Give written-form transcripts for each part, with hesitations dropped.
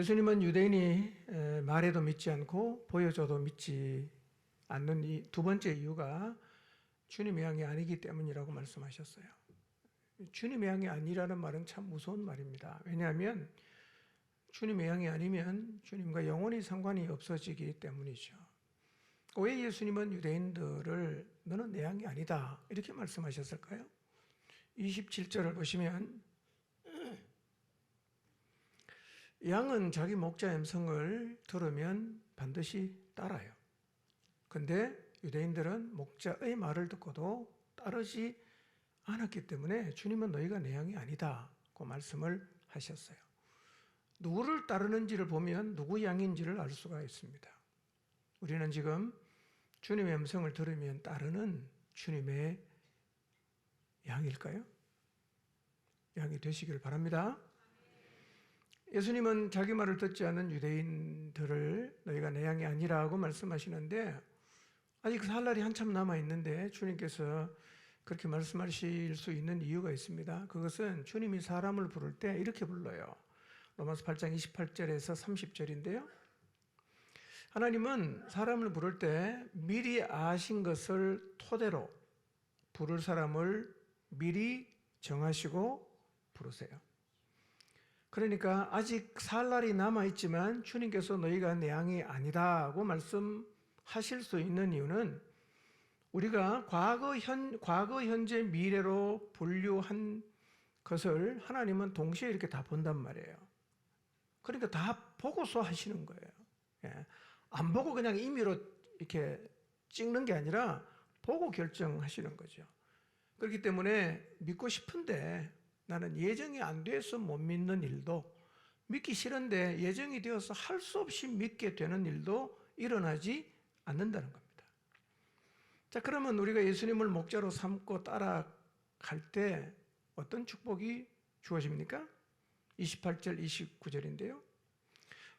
예수님은 유대인이 말해도 믿지 않고 보여줘도 믿지 않는 이 두 번째 이유가 주님의 양이 아니기 때문이라고 말씀하셨어요. 주님의 양이 아니라는 말은 참 무서운 말입니다. 왜냐하면 주님의 양이 아니면 주님과 영원히 상관이 없어지기 때문이죠. 왜 예수님은 유대인들을 너는 내 양이 아니다 이렇게 말씀하셨을까요? 27절을 보시면 양은 자기 목자의 음성을 들으면 반드시 따라요. 근데 유대인들은 목자의 말을 듣고도 따르지 않았기 때문에 주님은 너희가 내 양이 아니다고 말씀을 하셨어요. 누구를 따르는지를 보면 누구 양인지를 알 수가 있습니다. 우리는 지금 주님의 음성을 들으면 따르는 주님의 양일까요? 양이 되시기를 바랍니다. 예수님은 자기 말을 듣지 않는 유대인들을 너희가 내 양이 아니라고 말씀하시는데 아직 살 날이 한참 남아 있는데 주님께서 그렇게 말씀하실 수 있는 이유가 있습니다. 그것은 주님이 사람을 부를 때 이렇게 불러요. 로마서 8장 28절에서 30절인데요. 하나님은 사람을 부를 때 미리 아신 것을 토대로 부를 사람을 미리 정하시고 부르세요. 그러니까 아직 살 날이 남아있지만 주님께서 너희가 내 양이 아니다고 말씀하실 수 있는 이유는 우리가 과거, 현재, 미래로 분류한 것을 하나님은 동시에 이렇게 다 본단 말이에요. 그러니까 다 보고서 하시는 거예요. 안 보고 그냥 임의로 이렇게 찍는 게 아니라 보고 결정하시는 거죠. 그렇기 때문에 믿고 싶은데 나는 예정이 안 돼서 못 믿는 일도, 믿기 싫은데 예정이 되어서 할 수 없이 믿게 되는 일도 일어나지 않는다는 겁니다. 자, 그러면 우리가 예수님을 목자로 삼고 따라갈 때 어떤 축복이 주어집니까? 28절, 29절인데요.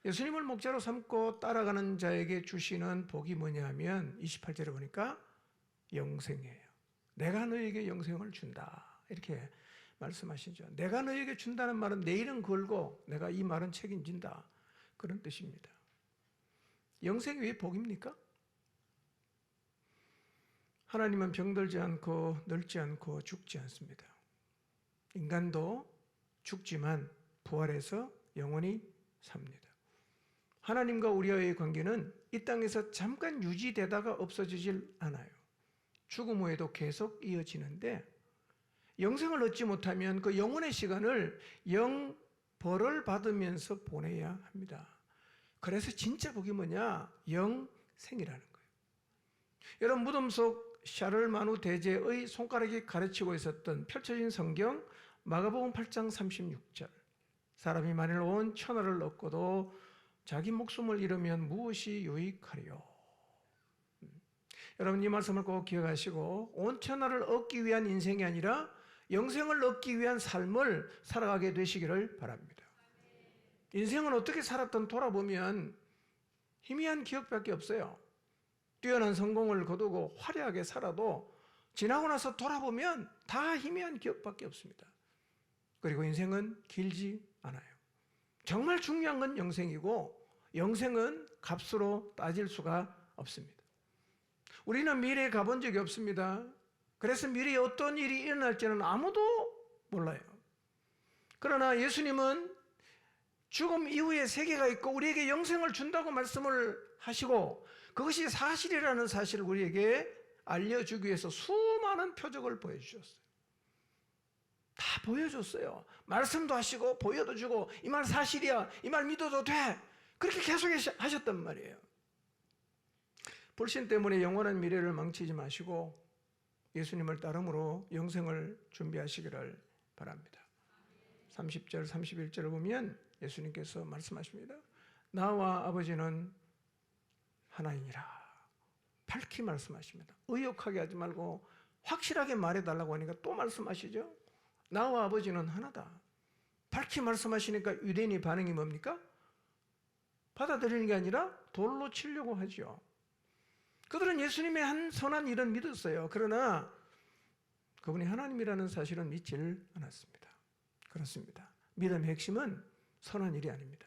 예수님을 목자로 삼고 따라가는 자에게 주시는 복이 뭐냐 하면 28절에 보니까 영생이에요. 내가 너에게 영생을 준다. 이렇게 말씀하시죠. 내가 너에게 준다는 말은 내일은 걸고 내가 이 말은 책임진다. 그런 뜻입니다. 영생이 왜 복입니까? 하나님은 병들지 않고 늙지 않고 죽지 않습니다. 인간도 죽지만 부활해서 영원히 삽니다. 하나님과 우리와의 관계는 이 땅에서 잠깐 유지되다가 없어지질 않아요. 죽음 후에도 계속 이어지는데 영생을 얻지 못하면 그 영혼의 시간을 영벌을 받으면서 보내야 합니다. 그래서 진짜 복이 뭐냐? 영생이라는 거예요. 여러분 무덤 속 샤를마누 대제의 손가락이 가르치고 있었던 펼쳐진 성경 마가복음 8장 36절 사람이 만일 온 천하를 얻고도 자기 목숨을 잃으면 무엇이 유익하리요? 여러분 이 말씀을 꼭 기억하시고 온 천하를 얻기 위한 인생이 아니라 영생을 얻기 위한 삶을 살아가게 되시기를 바랍니다. 인생은 어떻게 살았든 돌아보면 희미한 기억밖에 없어요. 뛰어난 성공을 거두고 화려하게 살아도 지나고 나서 돌아보면 다 희미한 기억밖에 없습니다. 그리고 인생은 길지 않아요. 정말 중요한 건 영생이고 영생은 값으로 따질 수가 없습니다. 우리는 미래에 가본 적이 없습니다. 그래서 미래에 어떤 일이 일어날지는 아무도 몰라요. 그러나 예수님은 죽음 이후에 세계가 있고 우리에게 영생을 준다고 말씀을 하시고 그것이 사실이라는 사실을 우리에게 알려주기 위해서 수많은 표적을 보여주셨어요. 다 보여줬어요. 말씀도 하시고 보여도 주고 이 말 사실이야. 이 말 믿어도 돼. 그렇게 계속 하셨단 말이에요. 불신 때문에 영원한 미래를 망치지 마시고 예수님을 따름으로 영생을 준비하시기를 바랍니다. 30절, 31절을 보면 예수님께서 말씀하십니다. 나와 아버지는 하나이니라. 밝히 말씀하십니다. 의역하게 하지 말고 확실하게 말해달라고 하니까 또 말씀하시죠. 나와 아버지는 하나다. 밝히 말씀하시니까 유대인의 반응이 뭡니까? 받아들이는 게 아니라 돌로 치려고 하죠. 그들은 예수님의 한 선한 일은 믿었어요. 그러나 그분이 하나님이라는 사실은 믿질 않았습니다. 그렇습니다. 믿음의 핵심은 선한 일이 아닙니다.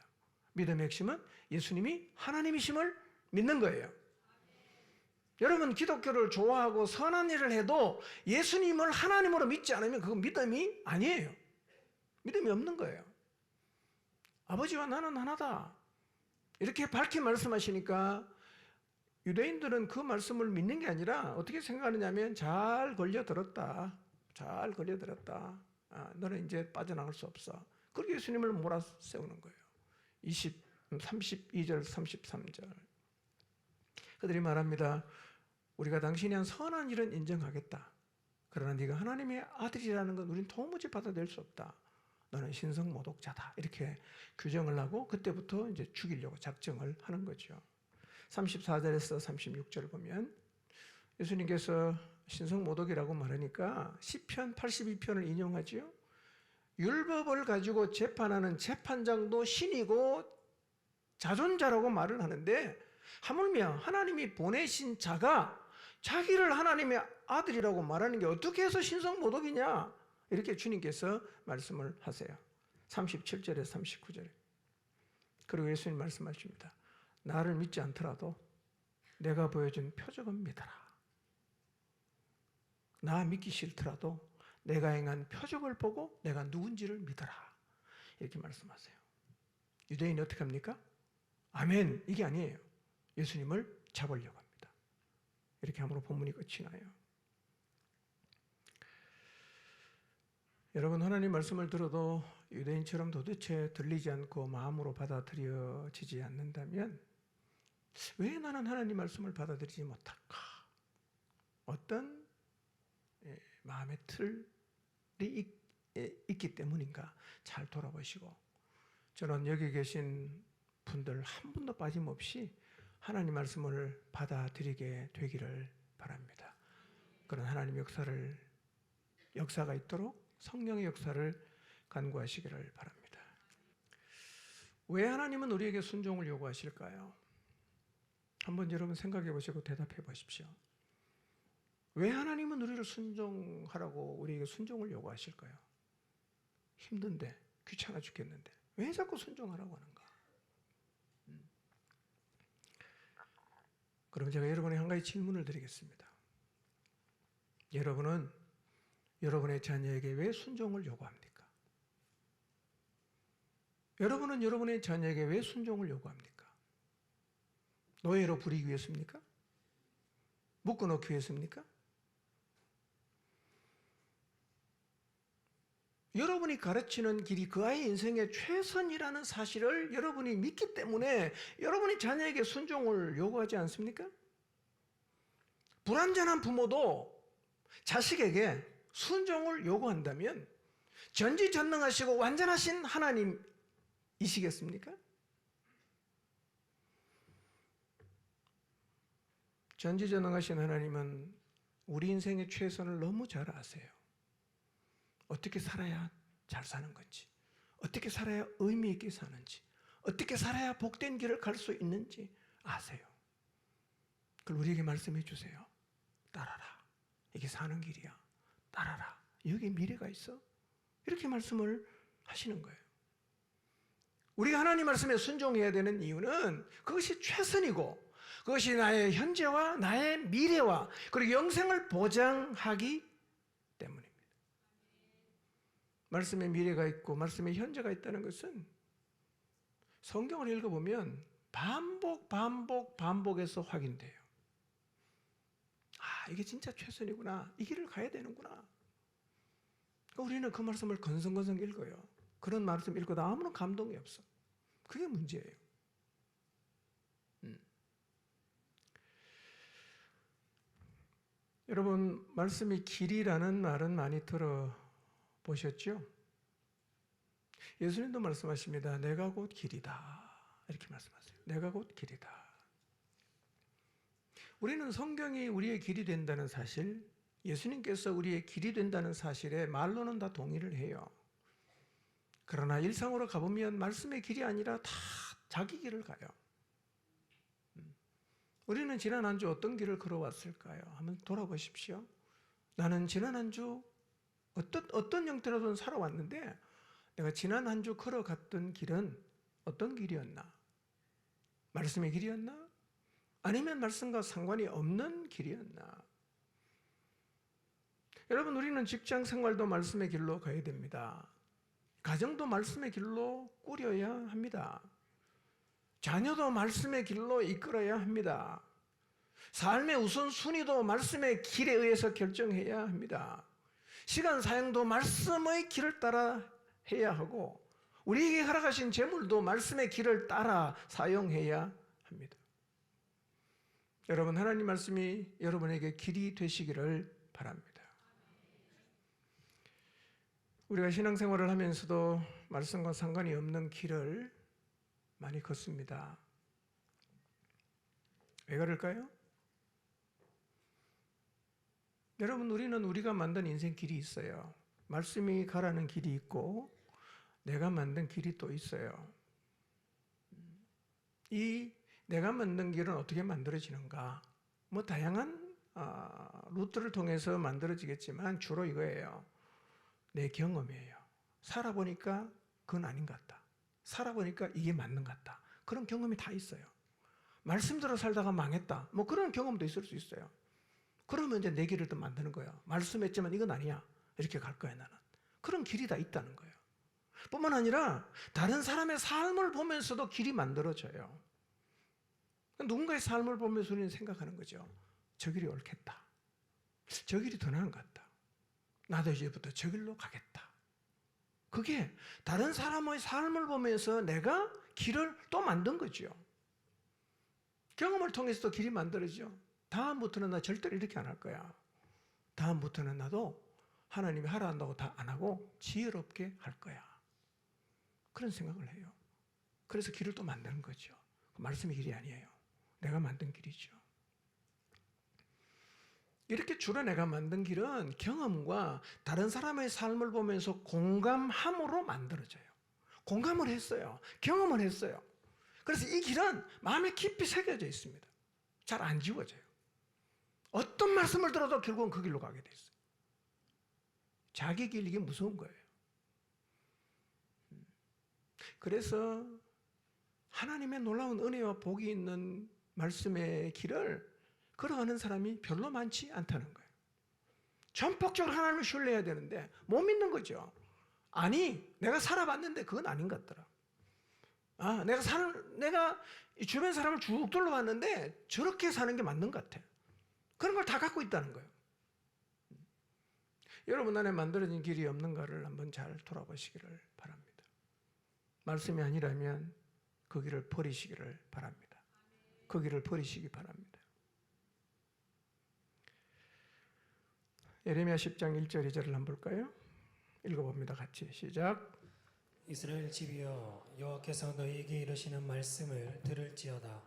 믿음의 핵심은 예수님이 하나님이심을 믿는 거예요. 여러분 기독교를 좋아하고 선한 일을 해도 예수님을 하나님으로 믿지 않으면 그건 믿음이 아니에요. 믿음이 없는 거예요. 아버지와 나는 하나다. 이렇게 밝게 말씀하시니까 유대인들은 그 말씀을 믿는 게 아니라 어떻게 생각하느냐면 잘 걸려들었다. 잘 걸려들었다. 너는 이제 빠져나갈 수 없어. 그렇게 예수님을 몰아세우는 거예요. 32절, 33절. 그들이 말합니다. 우리가 당신이 한 선한 일은 인정하겠다. 그러나 네가 하나님의 아들이라는 건 우리는 도무지 받아들일 수 없다. 너는 신성모독자다. 이렇게 규정을 하고 그때부터 이제 죽이려고 작정을 하는 거죠. 34절에서 36절을 보면 예수님께서 신성모독이라고 말하니까 시편 82편을 인용하지요. 율법을 가지고 재판하는 재판장도 신이고 자존자라고 말을 하는데 하물며 하나님이 보내신 자가 자기를 하나님의 아들이라고 말하는 게 어떻게 해서 신성모독이냐 이렇게 주님께서 말씀을 하세요. 37절에서 39절에. 그리고 예수님 말씀하십니다. 나를 믿지 않더라도 내가 보여준 표적은 믿어라. 나 믿기 싫더라도 내가 행한 표적을 보고 내가 누군지를 믿어라. 이렇게 말씀하세요. 유대인이 어떻게 합니까? 아멘 이게 아니에요. 예수님을 잡으려고 합니다. 이렇게 함으로 본문이 끝이 나요. 여러분 하나님 말씀을 들어도 유대인처럼 도대체 들리지 않고 마음으로 받아들여지지 않는다면 왜 나는 하나님 말씀을 받아들이지 못할까? 어떤 마음의 틀이 있기 때문인가? 잘 돌아보시고 저는 여기 계신 분들 한 분도 빠짐없이 하나님 말씀을 받아들이게 되기를 바랍니다. 그런 하나님 역사가 있도록 성령의 역사를 간구하시기를 바랍니다. 왜 하나님은 우리에게 순종을 요구하실까요? 한번 여러분 생각해 보시고 대답해 보십시오. 왜 하나님은 우리를 순종하라고 우리에게 순종을 요구하실까요? 힘든데, 귀찮아 죽겠는데 왜 자꾸 순종하라고 하는가? 그럼 제가 여러분에게 한 가지 질문을 드리겠습니다. 여러분은 여러분의 자녀에게 왜 순종을 요구합니까? 여러분은 여러분의 자녀에게 왜 순종을 요구합니까? 노예로 부리기 위해서입니까? 묶어놓기 위해서입니까? 여러분이 가르치는 길이 그 아이의 인생의 최선이라는 사실을 여러분이 믿기 때문에 여러분이 자녀에게 순종을 요구하지 않습니까? 불완전한 부모도 자식에게 순종을 요구한다면 전지전능하시고 완전하신 하나님이시겠습니까? 전지전능하신 하나님은 우리 인생의 최선을 너무 잘 아세요. 어떻게 살아야 잘 사는 건지, 어떻게 살아야 의미 있게 사는지, 어떻게 살아야 복된 길을 갈 수 있는지 아세요. 그걸 우리에게 말씀해 주세요. 따라라. 이게 사는 길이야. 따라라. 여기 미래가 있어. 이렇게 말씀을 하시는 거예요. 우리가 하나님 말씀에 순종해야 되는 이유는 그것이 최선이고 그것이 나의 현재와 나의 미래와 그리고 영생을 보장하기 때문입니다. 말씀에 미래가 있고 말씀에 현재가 있다는 것은 성경을 읽어보면 반복해서 확인돼요. 이게 진짜 최선이구나. 이 길을 가야 되는구나. 우리는 그 말씀을 건성건성 읽어요. 그런 말씀 읽어도 아무런 감동이 없어. 그게 문제예요. 여러분 말씀이 길이라는 말은 많이 들어보셨죠? 예수님도 말씀하십니다. 내가 곧 길이다. 이렇게 말씀하세요. 내가 곧 길이다. 우리는 성경이 우리의 길이 된다는 사실, 예수님께서 우리의 길이 된다는 사실에 말로는 다 동의를 해요. 그러나 일상으로 가보면 말씀의 길이 아니라 다 자기 길을 가요. 우리는 지난 한 주 어떤 길을 걸어왔을까요? 한번 돌아보십시오. 나는 지난 한 주 어떤 형태로든 살아왔는데 내가 지난 한 주 걸어갔던 길은 어떤 길이었나? 말씀의 길이었나? 아니면 말씀과 상관이 없는 길이었나? 여러분, 우리는 직장 생활도 말씀의 길로 가야 됩니다. 가정도 말씀의 길로 꾸려야 합니다. 자녀도 말씀의 길로 이끌어야 합니다. 삶의 우선순위도 말씀의 길에 의해서 결정해야 합니다. 시간 사용도 말씀의 길을 따라 해야 하고, 우리에게 허락하신 재물도 말씀의 길을 따라 사용해야 합니다. 여러분, 하나님 말씀이 여러분에게 길이 되시기를 바랍니다. 우리가 신앙생활을 하면서도 말씀과 상관이 없는 길을 많이 걷습니다. 왜 그럴까요? 여러분, 우리는 우리가 만든 인생 길이 있어요. 말씀이 가라는 길이 있고 내가 만든 길이 또 있어요. 이 내가 만든 길은 어떻게 만들어지는가? 다양한 루트를 통해서 만들어지겠지만 주로 이거예요. 내 경험이에요. 살아보니까 그건 아닌 것 같다. 살아보니까 이게 맞는 것 같다. 그런 경험이 다 있어요. 말씀대로 살다가 망했다. 그런 경험도 있을 수 있어요. 그러면 이제 내 길을 또 만드는 거예요. 말씀했지만 이건 아니야. 이렇게 갈 거야, 나는. 그런 길이 다 있다는 거예요. 뿐만 아니라 다른 사람의 삶을 보면서도 길이 만들어져요. 누군가의 삶을 보면서 우리는 생각하는 거죠. 저 길이 옳겠다. 저 길이 더 나은 것 같다. 나도 이제부터 저 길로 가겠다. 그게 다른 사람의 삶을 보면서 내가 길을 또 만든 거죠. 경험을 통해서도 길이 만들어지죠. 다음부터는 나 절대로 이렇게 안 할 거야. 다음부터는 나도 하나님이 하라 한다고 다 안 하고 지혜롭게 할 거야. 그런 생각을 해요. 그래서 길을 또 만드는 거죠. 말씀의 길이 아니에요. 내가 만든 길이죠. 이렇게 주로 내가 만든 길은 경험과 다른 사람의 삶을 보면서 공감함으로 만들어져요. 공감을 했어요. 경험을 했어요. 그래서 이 길은 마음에 깊이 새겨져 있습니다. 잘 안 지워져요. 어떤 말씀을 들어도 결국은 그 길로 가게 돼 있어요. 자기 길, 이게 무서운 거예요. 그래서 하나님의 놀라운 은혜와 복이 있는 말씀의 길을 걸어가는 사람이 별로 많지 않다는 거예요. 전폭적으로 하나님을 신뢰해야 되는데 못 믿는 거죠. 아니, 내가 살아봤는데 그건 아닌 것 같더라. 내가 이 주변 사람을 쭉 둘러봤는데 저렇게 사는 게 맞는 것 같아. 그런 걸 다 갖고 있다는 거예요. 여러분 안에 만들어진 길이 없는가를 한번 잘 돌아보시기를 바랍니다. 말씀이 아니라면 그 길을 버리시기를 바랍니다. 그 길을 버리시기 바랍니다. 예레미야 10장 1절 2절을 한번 볼까요? 읽어봅니다. 같이 시작. 이스라엘 집이여, 여호와께서 너희에게 이르시는 말씀을 들을지어다.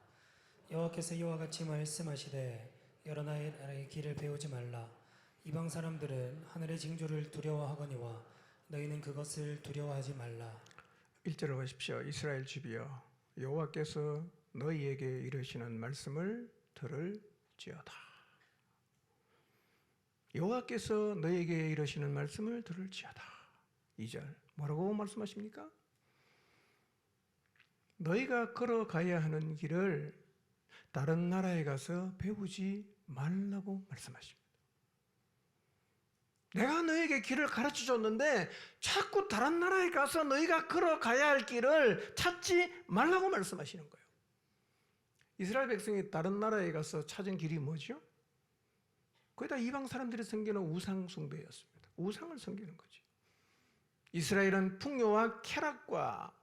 여호와께서 이와 같이 말씀하시되 여러 나라의 길을 배우지 말라. 이방 사람들은 하늘의 징조를 두려워하거니와 너희는 그것을 두려워하지 말라. 1절을 보십시오. 이스라엘 집이여, 여호와께서 너희에게 이르시는 말씀을 들을지어다. 여호와께서 너희에게 이르시는 말씀을 들을지어다. 2절 뭐라고 말씀하십니까? 너희가 걸어가야 하는 길을 다른 나라에 가서 배우지 말라고 말씀하십니다. 내가 너희에게 길을 가르쳐 줬는데 자꾸 다른 나라에 가서 너희가 걸어가야 할 길을 찾지 말라고 말씀하시는 거예요. 이스라엘 백성이 다른 나라에 가서 찾은 길이 뭐죠? 거의 다 이방 사람들이 섬기는 우상 숭배였습니다. 우상을 섬기는 거지. 이스라엘은 풍요와 쾌락과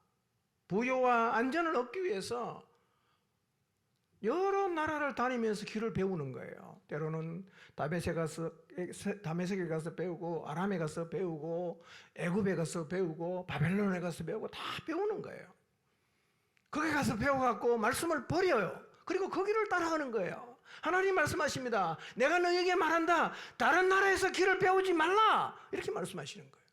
부요와 안전을 얻기 위해서 여러 나라를 다니면서 길을 배우는 거예요. 때로는 다메섹에 가서 배우고, 아람에 가서 배우고, 애굽에 가서 배우고, 바벨론에 가서 배우고, 다 배우는 거예요. 거기 가서 배워갖고 말씀을 버려요. 그리고 그 길을 따라가는 거예요. 하나님 말씀하십니다. 내가 너에게 말한다. 다른 나라에서 길을 배우지 말라. 이렇게 말씀하시는 거예요.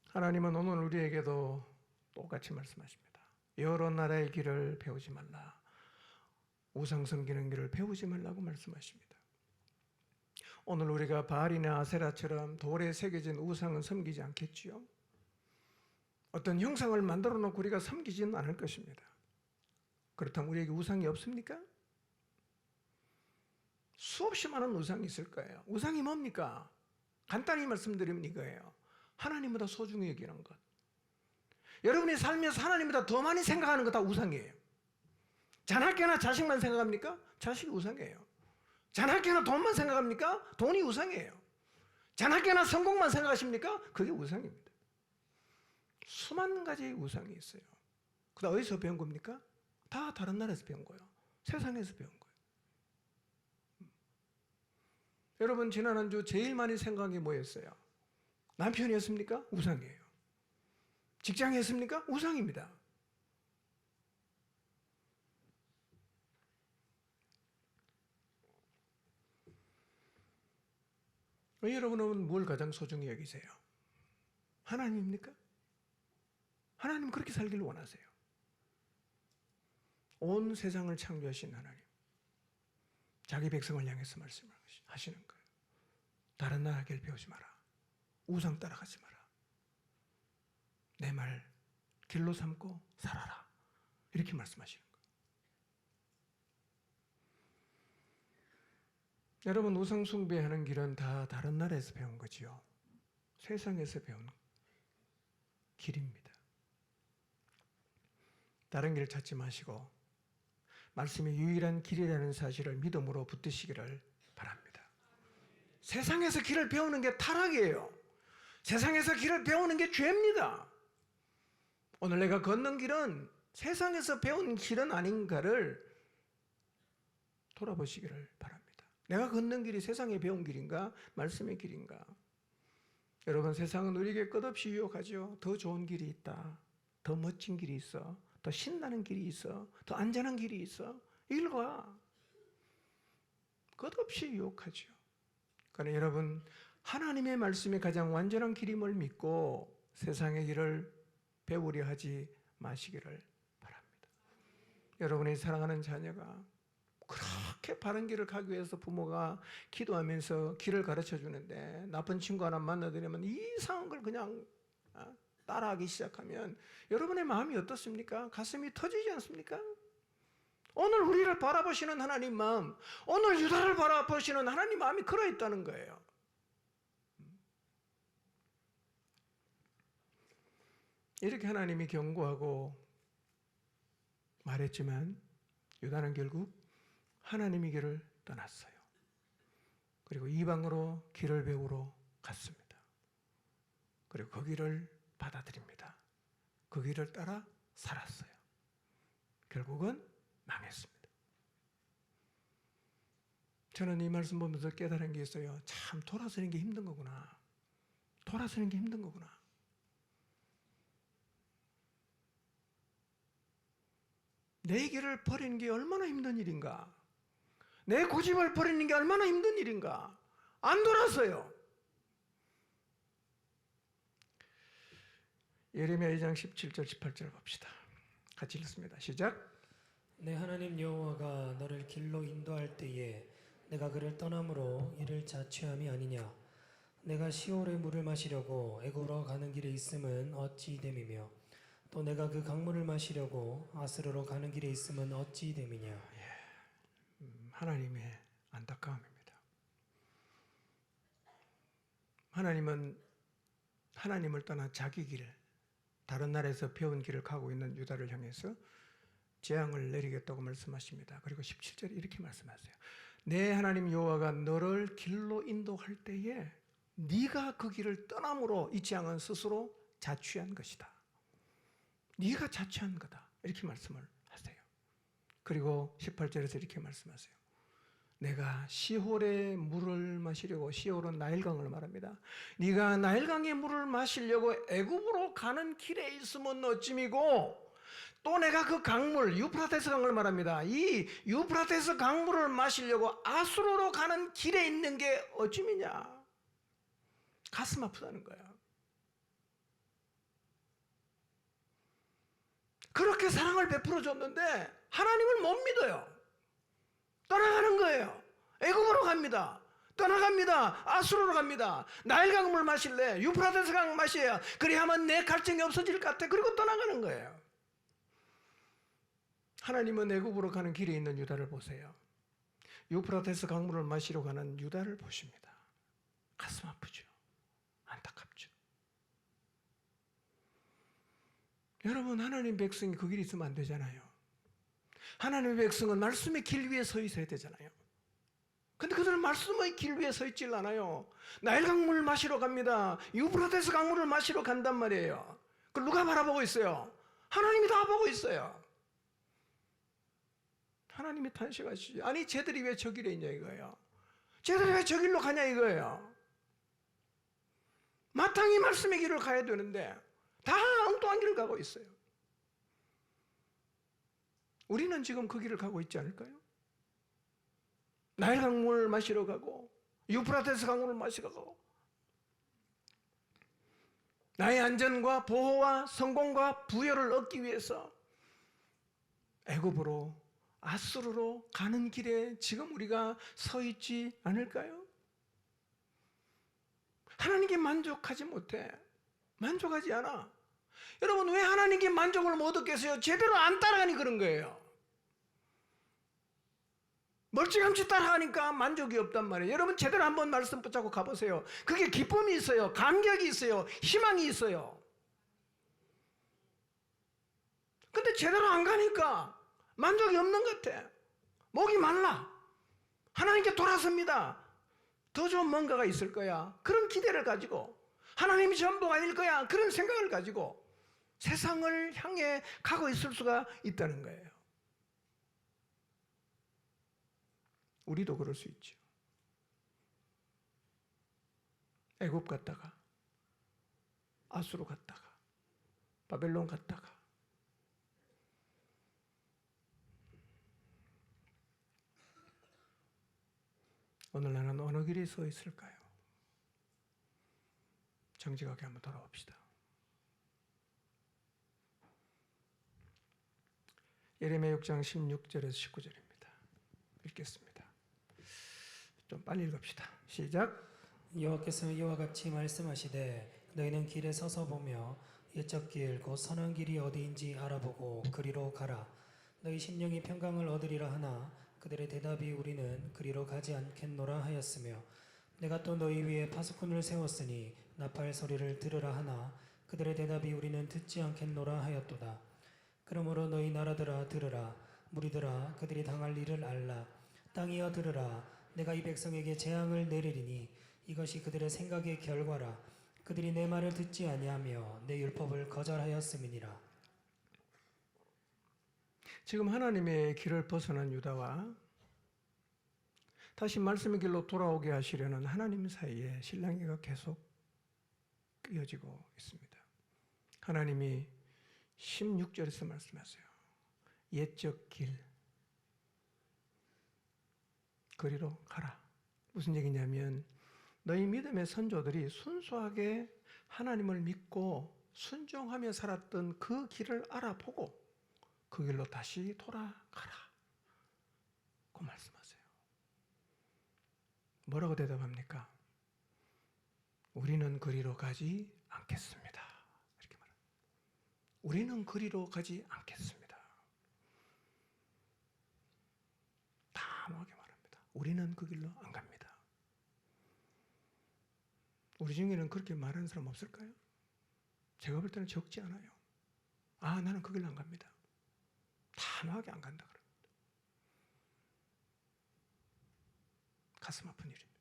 하나님은 오늘 우리에게도 똑같이 말씀하십니다. 여러 나라의 길을 배우지 말라. 우상 섬기는 길을 배우지 말라고 말씀하십니다. 오늘 우리가 바알이나 아세라처럼 돌에 새겨진 우상은 섬기지 않겠지요. 어떤 형상을 만들어 놓고 우리가 섬기지는 않을 것입니다. 그렇다면 우리에게 우상이 없습니까? 수없이 많은 우상이 있을 거예요. 우상이 뭡니까? 간단히 말씀드리면 이거예요. 하나님보다 소중히 여기는 것. 여러분이 살면서 하나님보다 더 많이 생각하는 거 다 우상이에요. 자나깨나 자식만 생각합니까? 자식이 우상이에요. 자나깨나 돈만 생각합니까? 돈이 우상이에요. 자나깨나 성공만 생각하십니까? 그게 우상입니다. 수만 가지의 우상이 있어요. 그다음 어디서 배운 겁니까? 다 다른 나라에서 배운 거예요. 세상에서 배운 거예요. 여러분 지난 한 주 제일 많이 생각한 게 뭐였어요? 남편이었습니까? 우상이에요. 직장이었습니까? 우상입니다. 여러분은 뭘 가장 소중히 여기세요? 하나님입니까? 하나님 그렇게 살기를 원하세요. 온 세상을 창조하신 하나님, 자기 백성을 향해서 말씀하시는 거예요. 다른 나라 길 배우지 마라. 우상 따라가지 마라. 내 말 길로 삼고 살아라. 이렇게 말씀하시는 거예요. 여러분 우상 숭배하는 길은 다 다른 나라에서 배운 거지요. 세상에서 배운 길입니다. 다른 길 찾지 마시고 말씀이 유일한 길이라는 사실을 믿음으로 붙드시기를 바랍니다. 세상에서 길을 배우는 게 타락이에요. 세상에서 길을 배우는 게 죄입니다. 오늘 내가 걷는 길은 세상에서 배운 길은 아닌가를 돌아보시기를 바랍니다. 내가 걷는 길이 세상에 배운 길인가? 말씀의 길인가? 여러분 세상은 우리에게 끝없이 유혹하죠. 더 좋은 길이 있다. 더 멋진 길이 있어. 더 신나는 길이 있어. 더 안전한 길이 있어. 이걸 가. 끝없이 유혹하죠. 그러나 여러분 하나님의 말씀이 가장 완전한 길임을 믿고 세상의 길을 배우려 하지 마시기를 바랍니다. 여러분의 사랑하는 자녀가 그렇게 바른 길을 가기 위해서 부모가 기도하면서 길을 가르쳐 주는데 나쁜 친구 하나 만나더니만 이상한 걸 그냥 따라하기 시작하면 여러분의 마음이 어떻습니까? 가슴이 터지지 않습니까? 오늘 우리를 바라보시는 하나님 마음, 오늘 유다를 바라보시는 하나님 마음이 그러했다는 거예요. 이렇게 하나님이 경고하고 말했지만 유다는 결국 하나님의 길을 떠났어요. 그리고 이방으로 길을 배우러 갔습니다. 그리고 그 길을 받아들입니다. 그 길을 따라 살았어요. 결국은 망했습니다. 저는 이 말씀 보면서 깨달은 게 있어요. 참 돌아서는 게 힘든 거구나. 돌아서는 게 힘든 거구나. 내 길을 버리는 게 얼마나 힘든 일인가. 내 고집을 버리는 게 얼마나 힘든 일인가. 안 돌아서요. 예레미야 2장 17절 18절 봅시다. 같이 읽습니다. 시작. 내 하나님 여호와가 너를 길로 인도할 때에 내가 그를 떠남으로 이를 자취함이 아니냐. 내가 시올의 물을 마시려고 애굽으로 가는 길에 있음은 어찌 됨이며 또 내가 그 강물을 마시려고 아스르로 가는 길에 있음은 어찌 됨이냐. 하나님의 안타까움입니다. 하나님은 하나님을 떠나 자기 길, 다른 나라에서 배운 길을 가고 있는 유다를 향해서 재앙을 내리겠다고 말씀하십니다. 그리고 17절에 이렇게 말씀하세요. 내 하나님 여호와가 너를 길로 인도할 때에 네가 그 길을 떠남으로 이 재앙은 스스로 자취한 것이다. 네가 자취한 거다. 이렇게 말씀을 하세요. 그리고 18절에서 이렇게 말씀하세요. 내가 시홀의 물을 마시려고, 시홀은 나일강을 말합니다. 네가 나일강의 물을 마시려고 애굽으로 가는 길에 있으면 어찌미고 또 내가 그 강물, 유프라테스 강을 말합니다. 이 유프라테스 강물을 마시려고 아수르로 가는 길에 있는 게 어찌미냐. 가슴 아프다는 거야. 그렇게 사랑을 베풀어 줬는데 하나님을 못 믿어요. 떠나가는 거예요. 애굽으로 갑니다. 떠나갑니다. 아수르로 갑니다. 나일 강물 마실래? 유프라테스 강 마셔야 그래야만 내 갈증이 없어질 것 같아. 그리고 떠나가는 거예요. 하나님은 애굽으로 가는 길에 있는 유다를 보세요. 유프라테스 강물을 마시러 가는 유다를 보십니다. 가슴 아프죠. 안타깝죠. 여러분, 하나님 백성이 그 길이 있으면 안 되잖아요. 하나님의 백성은 말씀의 길 위에 서 있어야 되잖아요. 근데 그들은 말씀의 길 위에 서 있질 않아요. 나일 강물을 마시러 갑니다. 유프라테스 강물을 마시러 간단 말이에요. 그걸 누가 바라보고 있어요? 하나님이 다 보고 있어요. 하나님이 탄식하시죠. 아니, 쟤들이 왜 저 길에 있냐 이거예요. 쟤들이 왜 저 길로 가냐 이거예요. 마땅히 말씀의 길을 가야 되는데 다 엉뚱한 길을 가고 있어요. 우리는 지금 그 길을 가고 있지 않을까요? 나일 강물을 마시러 가고 유프라테스 강물을 마시러 가고 나의 안전과 보호와 성공과 부여를 얻기 위해서 애굽으로 아수르로 가는 길에 지금 우리가 서 있지 않을까요? 하나님께 만족하지 못해. 만족하지 않아. 여러분, 왜 하나님께 만족을 못 얻겠어요? 제대로 안 따라가니 그런 거예요. 멀찌감치 따라가니까 만족이 없단 말이에요. 여러분, 제대로 한번 말씀 붙잡고 가보세요. 그게 기쁨이 있어요. 감격이 있어요. 희망이 있어요. 근데 제대로 안 가니까 만족이 없는 것 같아. 목이 말라. 하나님께 돌아섭니다. 더 좋은 뭔가가 있을 거야. 그런 기대를 가지고 하나님이 전부가 아닐 거야. 그런 생각을 가지고 세상을 향해 가고 있을 수가 있다는 거예요. 우리도 그럴 수 있죠. 애굽 갔다가 아수르 갔다가 바벨론 갔다가 오늘 나는 어느 길에 서 있을까요? 정직하게 한번 돌아봅시다. 예레미야 6장 16절에서 19절입니다. 읽겠습니다. 좀 빨리 읽읍시다. 시작. 여호와께서 이와 같이 말씀하시되 너희는 길에 서서 보며 옛적 길 곧 선한 길이 어디인지 알아보고 그리로 가라. 너희 심령이 평강을 얻으리라 하나 그들의 대답이 우리는 그리로 가지 않겠노라 하였으며 내가 또 너희 위에 파수꾼을 세웠으니 나팔 소리를 들으라 하나 그들의 대답이 우리는 듣지 않겠노라 하였도다. 그러므로 너희 나라들아 들으라. 무리들아 그들이 당할 일을 알라. 땅이여 들으라. 내가 이 백성에게 재앙을 내리리니 이것이 그들의 생각의 결과라. 그들이 내 말을 듣지 아니하며 내 율법을 거절하였음이니라. 지금 하나님의 길을 벗어난 유다와 다시 말씀의 길로 돌아오게 하시려는 하나님 사이에 실랑이가 계속 이어지고 있습니다. 하나님이 16절에서 말씀하세요. 옛적 길 그리로 가라. 무슨 얘기냐면 너희 믿음의 선조들이 순수하게 하나님을 믿고 순종하며 살았던 그 길을 알아보고 그 길로 다시 돌아가라. 그 말씀하세요. 뭐라고 대답합니까? 우리는 그리로 가지 않겠습니다. 이렇게 말합니다. 우리는 그리로 가지 않겠습니다. 단호하게 말합니다. 우리는 그 길로 안 갑니다. 우리 중에는 그렇게 말하는 사람 없을까요? 제가 볼 때는 적지 않아요. 아, 나는 그 길로 안 갑니다. 단호하게 안 간다 그럽니다. 가슴 아픈 일입니다.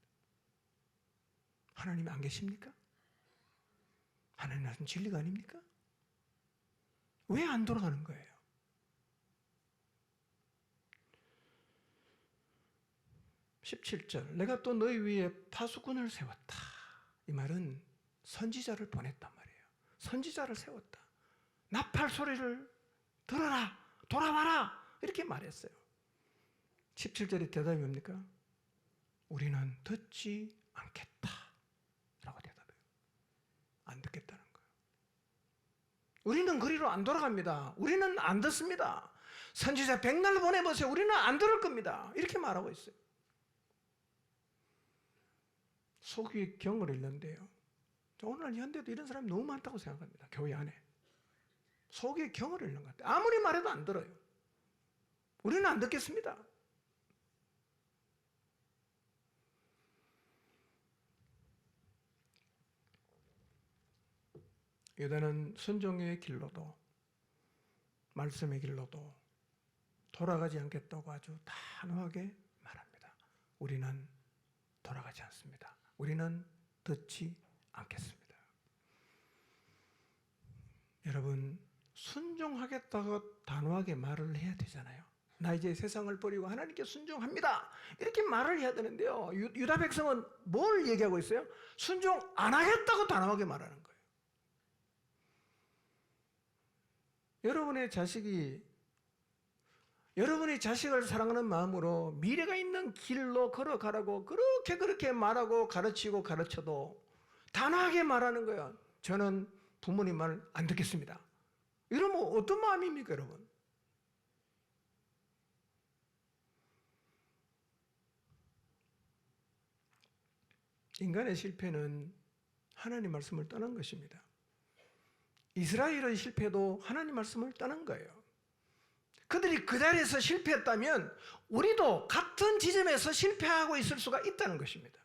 하나님이 안 계십니까? 하나님 하신 진리가 아닙니까? 왜 안 돌아가는 거예요? (17절) 내가 또 너희 위에 파수꾼을 세웠다. 이 말은 선지자를 보냈단 말이에요. 선지자를 세웠다. 나팔 소리를 들어라. 돌아와라. 이렇게 말했어요. 17절의 대답이 뭡니까? 우리는 듣지 않겠다 라고 대답해요. 안 듣겠다는 거예요. 우리는 그리로 안 돌아갑니다. 우리는 안 듣습니다. 선지자 100날 보내보세요. 우리는 안 들을 겁니다. 이렇게 말하고 있어요. 속이 경을 잃는데요. 오늘 현대도 이런 사람이 너무 많다고 생각합니다. 교회 안에. 속이 경을 잃는 것 같아요. 아무리 말해도 안 들어요. 우리는 안 듣겠습니다. 유다는 순종의 길로도 말씀의 길로도 돌아가지 않겠다고 아주 단호하게 말합니다. 우리는 돌아가지 않습니다. 우리는 듣지 않겠습니다. 여러분, 순종하겠다고 단호하게 말을 해야 되잖아요. 나 이제 세상을 버리고 하나님께 순종합니다. 이렇게 말을 해야 되는데요. 유다 백성은 뭘 얘기하고 있어요? 순종 안 하겠다고 단호하게 말하는 거예요. 여러분의 자식을 사랑하는 마음으로 미래가 있는 길로 걸어가라고 그렇게 말하고 가르치고 가르쳐도 단호하게 말하는 거예요. 저는 부모님 말 안 듣겠습니다. 이러면 어떤 마음입니까, 여러분? 인간의 실패는 하나님 말씀을 떠난 것입니다. 이스라엘의 실패도 하나님 말씀을 떠난 거예요. 그들이 그 자리에서 실패했다면 우리도 같은 지점에서 실패하고 있을 수가 있다는 것입니다.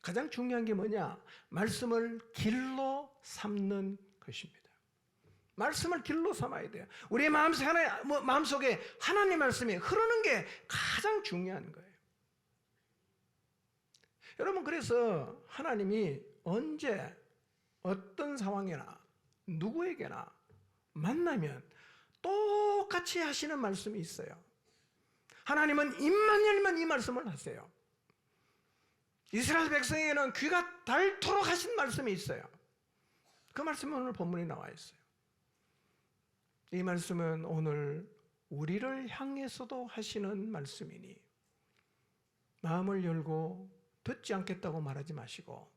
가장 중요한 게 뭐냐? 말씀을 길로 삼는 것입니다. 말씀을 길로 삼아야 돼요. 우리의 마음속에 하나님 말씀이 흐르는 게 가장 중요한 거예요. 여러분, 그래서 하나님이 언제 어떤 상황이나 누구에게나 만나면 똑같이 하시는 말씀이 있어요. 하나님은 입만 열면 이 말씀을 하세요. 이스라엘 백성에게는 귀가 닳도록 하신 말씀이 있어요. 그 말씀은 오늘 본문에 나와 있어요. 이 말씀은 오늘 우리를 향해서도 하시는 말씀이니 마음을 열고 듣지 않겠다고 말하지 마시고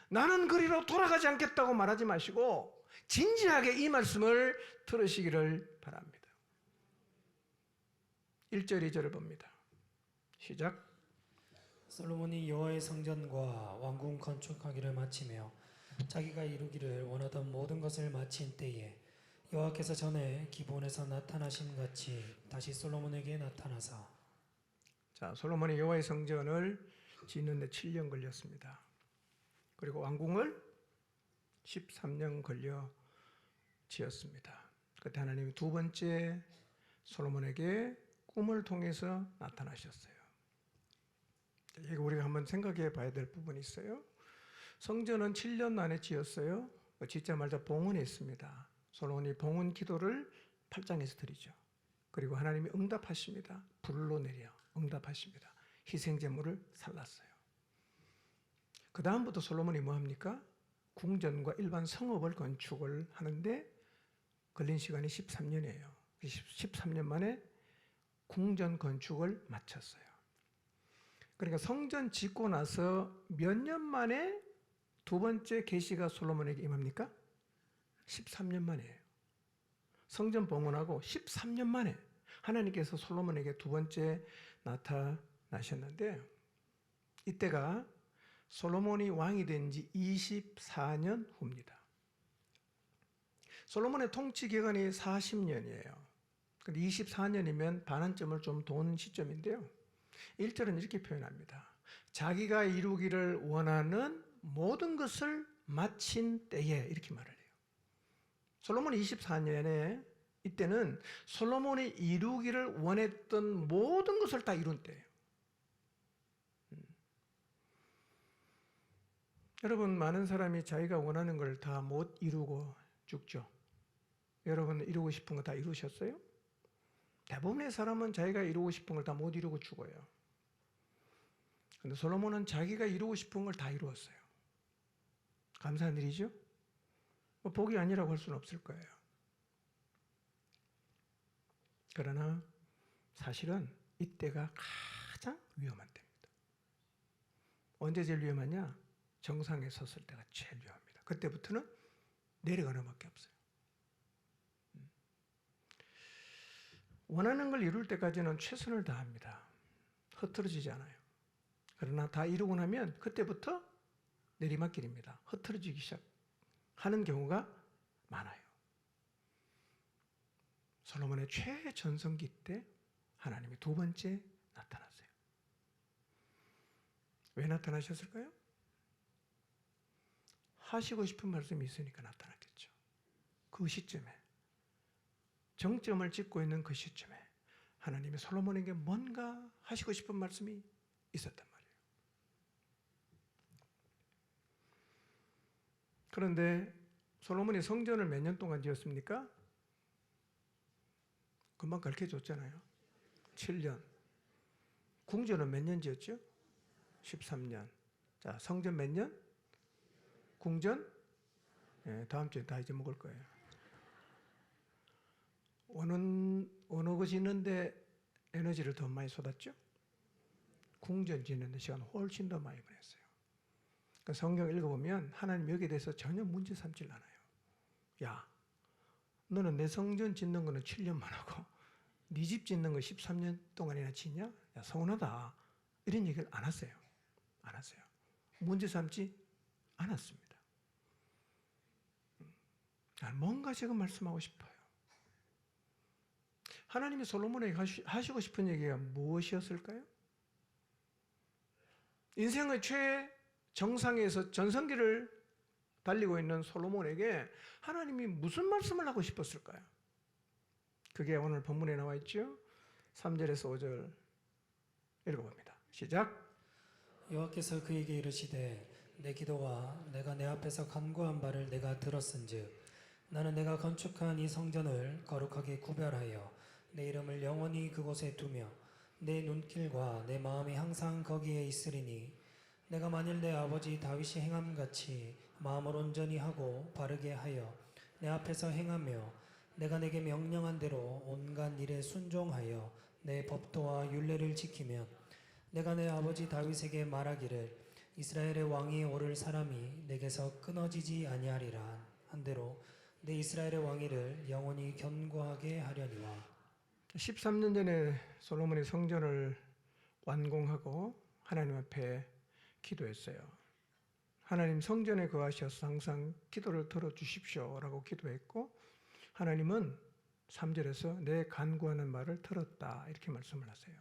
나는 그리로 돌아가지 않겠다고 말하지 마시고 진지하게 이 말씀을 들으시기를 바랍니다. 1절 2절을 봅니다. 시작. 솔로몬이 여호와의 성전과 왕궁 건축하기를 마치며 자기가 이루기를 원하던 모든 것을 마친 때에 여호와께서 전에 기브온에서 나타나신 같이 다시 솔로몬에게 나타나사. 자, 솔로몬이 여호와의 성전을 짓는 데 7년 걸렸습니다. 그리고 왕궁을 13년 걸려 지었습니다. 그때 하나님이 두 번째 솔로몬에게 꿈을 통해서 나타나셨어요. 이거 우리가 한번 생각해 봐야 될 부분이 있어요. 성전은 7년 만에 지었어요. 짓자마자 봉헌했습니다. 솔로몬이 봉헌 기도를 8장에서 드리죠. 그리고 하나님이 응답하십니다. 불로 내려 응답하십니다. 희생제물을 살랐어요. 그 다음부터 솔로몬이 뭐합니까? 궁전과 일반 성읍을 건축을 하는데 걸린 시간이 13년이에요. 13년 만에 궁전 건축을 마쳤어요. 그러니까 성전 짓고 나서 몇 년 만에 두 번째 계시가 솔로몬에게 임합니까? 13년 만이에요. 성전 봉헌하고 13년 만에 하나님께서 솔로몬에게 두 번째 나타나셨는데 이때가 솔로몬이 왕이 된 지 24년 후입니다. 솔로몬의 통치 기간이 40년이에요. 근데 24년이면 반환점을 좀 도는 시점인데요. 1절은 이렇게 표현합니다. 자기가 이루기를 원하는 모든 것을 마친 때에 이렇게 말을 해요. 솔로몬이 24년에 이때는 솔로몬이 이루기를 원했던 모든 것을 다 이룬 때예요. 여러분, 많은 사람이 자기가 원하는 걸 다 못 이루고 죽죠. 여러분 이루고 싶은 거 다 이루셨어요? 대부분의 사람은 자기가 이루고 싶은 걸 다 못 이루고 죽어요. 그런데 솔로몬은 자기가 이루고 싶은 걸 다 이루었어요. 감사한 일이죠? 뭐 복이 아니라고 할 수는 없을 거예요. 그러나 사실은 이때가 가장 위험한 때입니다. 언제 제일 위험하냐? 정상에 섰을 때가 제일 위험합니다. 그때부터는 내려가는 밖에 없어요. 원하는 걸 이룰 때까지는 최선을 다합니다. 흐트러지지 않아요. 그러나 다 이루고 나면 그때부터 내리막길입니다. 흐트러지기 시작하는 경우가 많아요. 솔로몬의 최전성기 때 하나님이 두 번째 나타났어요. 왜 나타나셨을까요? 하시고 싶은 말씀이 있으니까 나타났겠죠. 그 시점에, 정점을 찍고 있는 그 시점에 하나님이 솔로몬에게 뭔가 하시고 싶은 말씀이 있었단 말이에요. 그런데 솔로몬이 성전을 몇 년 동안 지었습니까? 금방 가르쳐줬잖아요. 7년. 궁전은 몇 년 지었죠? 13년. 자, 성전 몇 년? 궁전? 네, 다음 주에 다 잊어먹을 거예요. 어느 곳이 있는데 에너지를 더 많이 쏟았죠? 궁전 짓는 데 시간 훨씬 더 많이 보냈어요. 그러니까 성경 읽어보면 하나님 여기에 대해서 전혀 문제 삼질 않아요. 야, 너는 내 성전 짓는 거는 7년만 하고 네 집 짓는 거 13년 동안이나 짓냐? 야, 서운하다. 이런 얘기를 안 하세요. 안 하세요. 문제 삼지 않았습니다. 난 뭔가 지금 말씀하고 싶어요. 하나님이 솔로몬에게 하시고 싶은 얘기가 무엇이었을까요? 인생의 최정상에서 전성기를 달리고 있는 솔로몬에게 하나님이 무슨 말씀을 하고 싶었을까요? 그게 오늘 본문에 나와 있죠. 3절에서 5절 읽어봅니다. 시작. 여호와께서 그에게 이르시되 내 기도와 내가 내 앞에서 간구한 바를 내가 들었은즉 나는 내가 건축한 이 성전을 거룩하게 구별하여 내 이름을 영원히 그곳에 두며 내 눈길과 내 마음이 항상 거기에 있으리니 내가 만일 내 아버지 다윗이 행함같이 마음을 온전히 하고 바르게 하여 내 앞에서 행하며 내가 내게 명령한 대로 온갖 일에 순종하여 내 법도와 율례를 지키면 내가 내 아버지 다윗에게 말하기를 이스라엘의 왕이 오를 사람이 내게서 끊어지지 아니하리라 한대로 내 이스라엘의 왕위를 영원히 견고하게 하려니와. 13년 전에 솔로몬이 성전을 완공하고 하나님 앞에 기도했어요. 하나님 성전에 거하셔서 항상 기도를 들어주십시오라고 기도했고 하나님은 3절에서 내 간구하는 말을 들었다 이렇게 말씀을 하세요.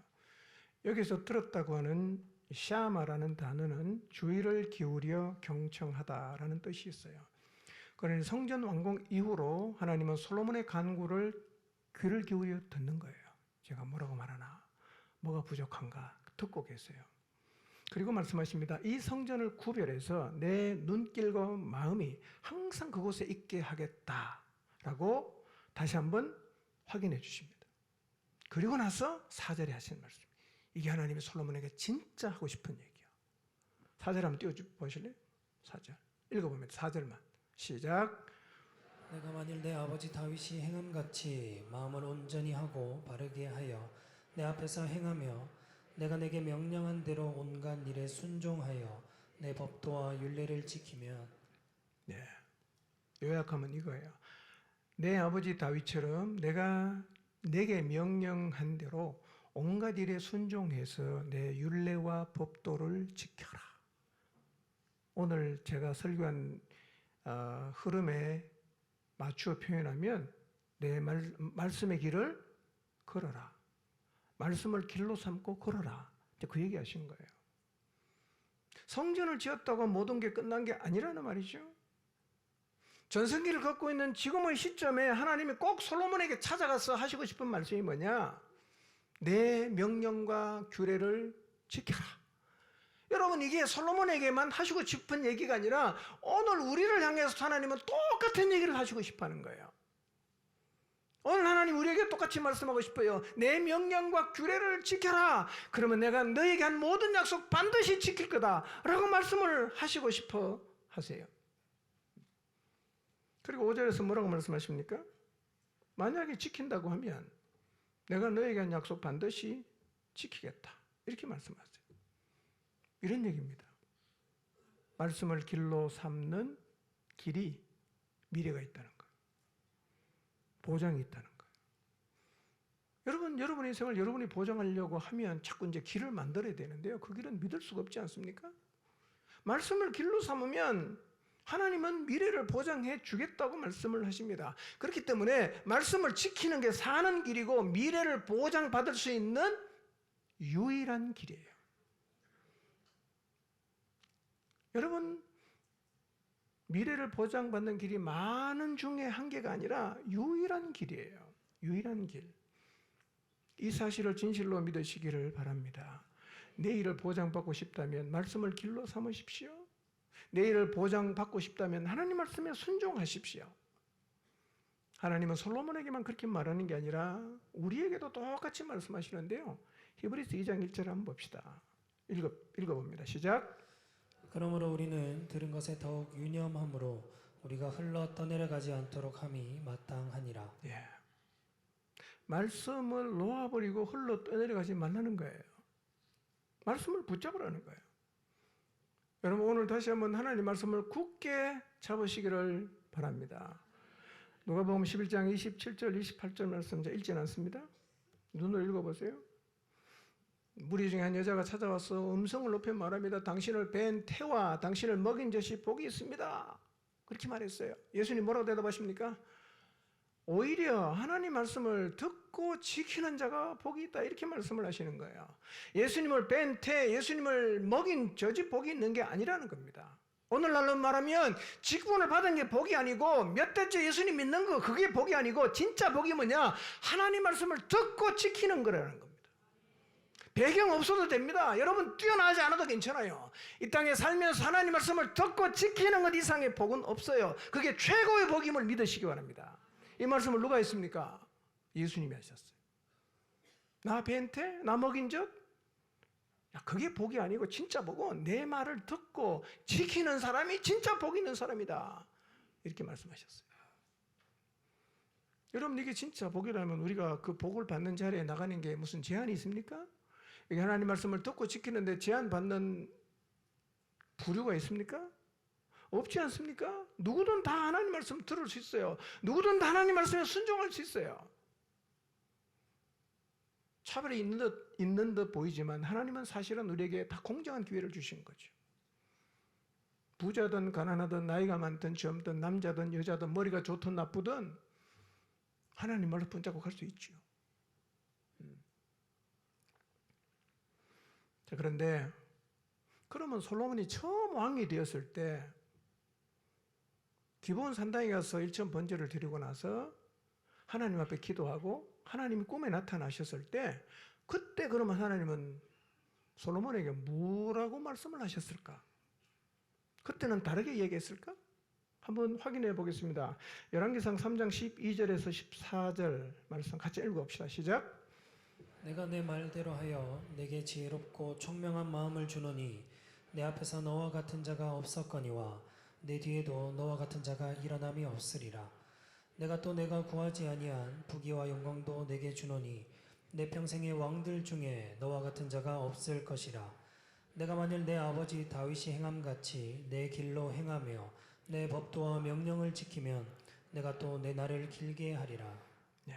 여기서 들었다고 하는 샤마라는 단어는 주의를 기울여 경청하다라는 뜻이 있어요. 그러니 성전 완공 이후로 하나님은 솔로몬의 간구를 귀를 기울여 듣는 거예요. 제가 뭐라고 말하나, 뭐가 부족한가 듣고 계세요. 그리고 말씀하십니다. 이 성전을 구별해서 내 눈길과 마음이 항상 그곳에 있게 하겠다라고 다시 한번 확인해 주십니다. 그리고 나서 4절에 하시는 말씀. 이게 하나님이 솔로몬에게 진짜 하고 싶은 얘기야. 4절 한번 띄워보실래요? 4절. 읽어보면 4절만. 시작. 내가 만일 내 아버지 다윗이 행함같이 마음을 온전히 하고 바르게 하여 내 앞에서 행하며 내가 내게 명령한 대로 온갖 일에 순종하여 내 법도와 율례를 지키면. 네. 요약하면 이거예요. 내 아버지 다윗처럼 내가 내게 명령한 대로 온갖 일에 순종해서 내 율례와 법도를 지켜라. 오늘 제가 설교한 흐름에 맞추어 표현하면 내 말씀의 길을 걸어라. 말씀을 길로 삼고 걸어라. 그 얘기 하신 거예요. 성전을 지었다고 모든 게 끝난 게 아니라는 말이죠. 전성기를 걷고 있는 지금의 시점에 하나님이 꼭 솔로몬에게 찾아가서 하시고 싶은 말씀이 뭐냐? 내 명령과 규례를 지켜라. 여러분, 이게 솔로몬에게만 하시고 싶은 얘기가 아니라 오늘 우리를 향해서 하나님은 똑같은 얘기를 하시고 싶어 하는 거예요. 오늘 하나님 우리에게 똑같이 말씀하고 싶어요. 내 명령과 규례를 지켜라. 그러면 내가 너에게 한 모든 약속 반드시 지킬 거다 라고 말씀을 하시고 싶어 하세요. 그리고 5절에서 뭐라고 말씀하십니까? 만약에 지킨다고 하면 내가 너에게 한 약속 반드시 지키겠다 이렇게 말씀하세요. 이런 얘기입니다. 말씀을 길로 삼는 길이 미래가 있다는 거예요. 보장이 있다는 거예요. 여러분의 인생을 여러분이 보장하려고 하면 자꾸 이제 길을 만들어야 되는데요. 그 길은 믿을 수가 없지 않습니까? 말씀을 길로 삼으면 하나님은 미래를 보장해 주겠다고 말씀을 하십니다. 그렇기 때문에 말씀을 지키는 게 사는 길이고 미래를 보장받을 수 있는 유일한 길이에요. 여러분, 미래를 보장받는 길이 많은 중에 한 개가 아니라 유일한 길이에요. 유일한 길. 이 사실을 진실로 믿으시기를 바랍니다. 내일을 보장받고 싶다면 말씀을 길로 삼으십시오. 내일을 보장받고 싶다면 하나님 말씀에 순종하십시오. 하나님은 솔로몬에게만 그렇게 말하는 게 아니라 우리에게도 똑같이 말씀하시는데요. 히브리서 2장 1절 한번 봅시다. 읽어봅니다. 시작. 그러므로 우리는 들은 것에 더욱 유념함으로 우리가 흘러 떠내려가지 않도록 함이 마땅하니라. 예. 말씀을 놓아버리고 흘러 떠내려가지 말라는 거예요. 말씀을 붙잡으라는 거예요. 여러분, 오늘 다시 한번 하나님 말씀을 굳게 잡으시기를 바랍니다. 누가복음 11장 27절 28절 말씀 제가 읽지는 않습니다. 눈으로 읽어보세요. 무리 중에 한 여자가 찾아와서 음성을 높여 말합니다. 당신을 뵌 태와 당신을 먹인 젖이 복이 있습니다. 그렇게 말했어요. 예수님 뭐라고 대답하십니까? 오히려 하나님 말씀을 듣고 지키는 자가 복이 있다, 이렇게 말씀을 하시는 거예요. 예수님을 뵌 태, 예수님을 먹인 젖이 복이 있는 게 아니라는 겁니다. 오늘날로 말하면 직분을 받은 게 복이 아니고 몇 대째 예수님 믿는 거, 그게 복이 아니고 진짜 복이 뭐냐? 하나님 말씀을 듣고 지키는 거라는 겁니다. 배경 없어도 됩니다. 여러분 뛰어나지 않아도 괜찮아요. 이 땅에 살면서 하나님 말씀을 듣고 지키는 것 이상의 복은 없어요. 그게 최고의 복임을 믿으시기 바랍니다. 이 말씀을 누가 했습니까? 예수님이 하셨어요. 나 뵌테? 나 먹인 젖? 그게 복이 아니고 진짜 복은 내 말을 듣고 지키는 사람이 진짜 복 있는 사람이다, 이렇게 말씀하셨어요. 여러분, 이게 진짜 복이라면 우리가 그 복을 받는 자리에 나가는 게 무슨 제한이 있습니까? 이게 하나님 말씀을 듣고 지키는데 제한받는 부류가 있습니까? 없지 않습니까? 누구든 다 하나님 말씀 들을 수 있어요. 누구든 다 하나님 말씀에 순종할 수 있어요. 차별이 있는 듯 보이지만 하나님은 사실은 우리에게 다 공정한 기회를 주신 거죠. 부자든 가난하든 나이가 많든 젊든 남자든 여자든 머리가 좋든 나쁘든 하나님 말로 붙잡고 갈 수 있죠. 자, 그런데 그러면 솔로몬이 처음 왕이 되었을 때 기브온 산당에 가서 1천 번제를 드리고 나서 하나님 앞에 기도하고 하나님이 꿈에 나타나셨을 때, 그때 그러면 하나님은 솔로몬에게 뭐라고 말씀을 하셨을까? 그때는 다르게 얘기했을까? 한번 확인해 보겠습니다. 열왕기상 3장 12절에서 14절 말씀 같이 읽어봅시다. 시작. 내가 내 말대로 하여 내게 지혜롭고 총명한 마음을 주노니 내 앞에서 너와 같은 자가 없었거니와 내 뒤에도 너와 같은 자가 일어남이 없으리라. 내가 또 내가 구하지 아니한 부귀와 영광도 내게 주노니 내 평생의 왕들 중에 너와 같은 자가 없을 것이라. 내가 만일 내 아버지 다윗이 행함같이 내 길로 행하며 내 법도와 명령을 지키면 내가 또 내 날을 길게 하리라. 네.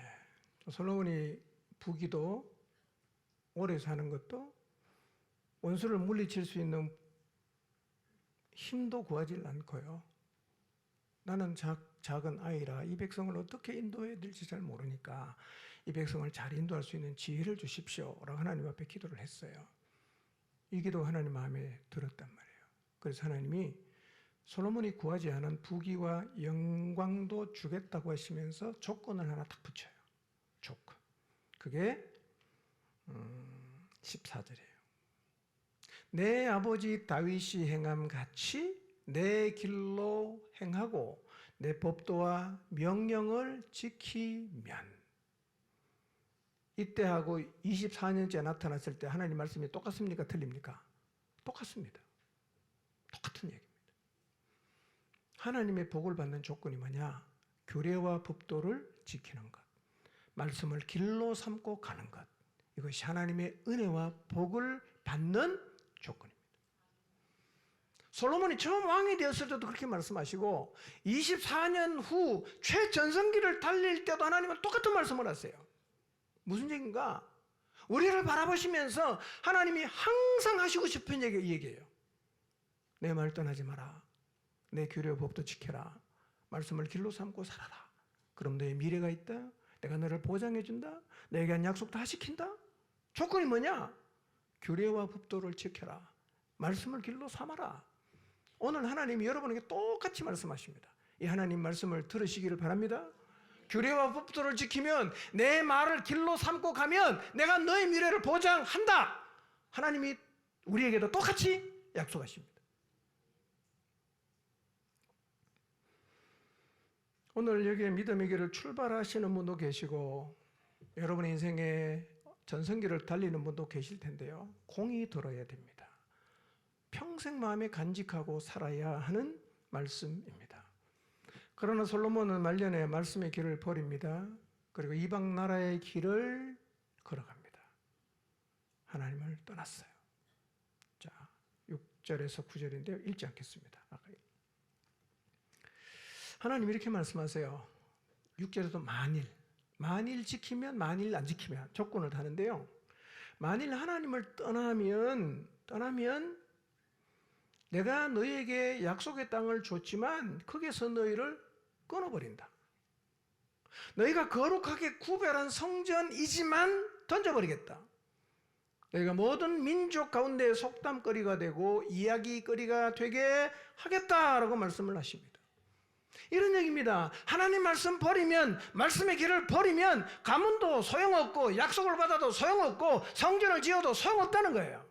솔로몬이 부귀도 오래 사는 것도 원수를 물리칠 수 있는 힘도 구하지 않고요. 나는 작은 아이라 이 백성을 어떻게 인도해야 될지 잘 모르니까 이 백성을 잘 인도할 수 있는 지혜를 주십시오 라고 하나님 앞에 기도를 했어요. 이 기도 하나님 마음에 들었단 말이에요. 그래서 하나님이 솔로몬이 구하지 않은 부귀와 영광도 주겠다고 하시면서 조건을 하나 딱 붙여요. 조건. 그게 14절이에요. 내 아버지 다윗이 행함 같이 내 길로 행하고 내 법도와 명령을 지키면. 이때하고 24년째 나타났을 때 하나님 말씀이 똑같습니까? 틀립니까? 똑같습니다. 똑같은 얘기입니다. 하나님의 복을 받는 조건이 뭐냐? 규례와 법도를 지키는 것, 말씀을 길로 삼고 가는 것, 이것이 하나님의 은혜와 복을 받는 조건입니다. 솔로몬이 처음 왕이 되었을 때도 그렇게 말씀하시고 24년 후 최전성기를 달릴 때도 하나님은 똑같은 말씀을 하세요. 무슨 얘기인가? 우리를 바라보시면서 하나님이 항상 하시고 싶은 얘기예요. 내 말 떠나지 마라. 내 규례와 법도 지켜라. 말씀을 길로 삼고 살아라. 그럼 너의 미래가 있다. 내가 너를 보장해 준다. 너에게 한 약속 다 지킨다. 조건이 뭐냐? 규례와 법도를 지켜라. 말씀을 길로 삼아라. 오늘 하나님이 여러분에게 똑같이 말씀하십니다. 이 하나님 말씀을 들으시기를 바랍니다. 규례와 법도를 지키면, 내 말을 길로 삼고 가면 내가 너의 미래를 보장한다. 하나님이 우리에게도 똑같이 약속하십니다. 오늘 여기에 믿음의 길을 출발하시는 분도 계시고 여러분의 인생에 전성기를 달리는 분도 계실 텐데요. 공이 들어야 됩니다. 평생 마음에 간직하고 살아야 하는 말씀입니다. 그러나 솔로몬은 말년에 말씀의 길을 버립니다. 그리고 이방 나라의 길을 걸어갑니다. 하나님을 떠났어요. 자, 6절에서 9절인데요. 읽지 않겠습니다. 하나님 이렇게 말씀하세요. 6절에도 만일 지키면, 만일 안 지키면 조건을 다는데요. 만일 하나님을 떠나면 내가 너희에게 약속의 땅을 줬지만 거기에서 너희를 끊어버린다. 너희가 거룩하게 구별한 성전이지만 던져버리겠다. 너희가 모든 민족 가운데 속담거리가 되고 이야기거리가 되게 하겠다라고 말씀을 하십니다. 이런 얘기입니다. 하나님 말씀 버리면, 말씀의 길을 버리면 가문도 소용없고 약속을 받아도 소용없고 성전을 지어도 소용없다는 거예요.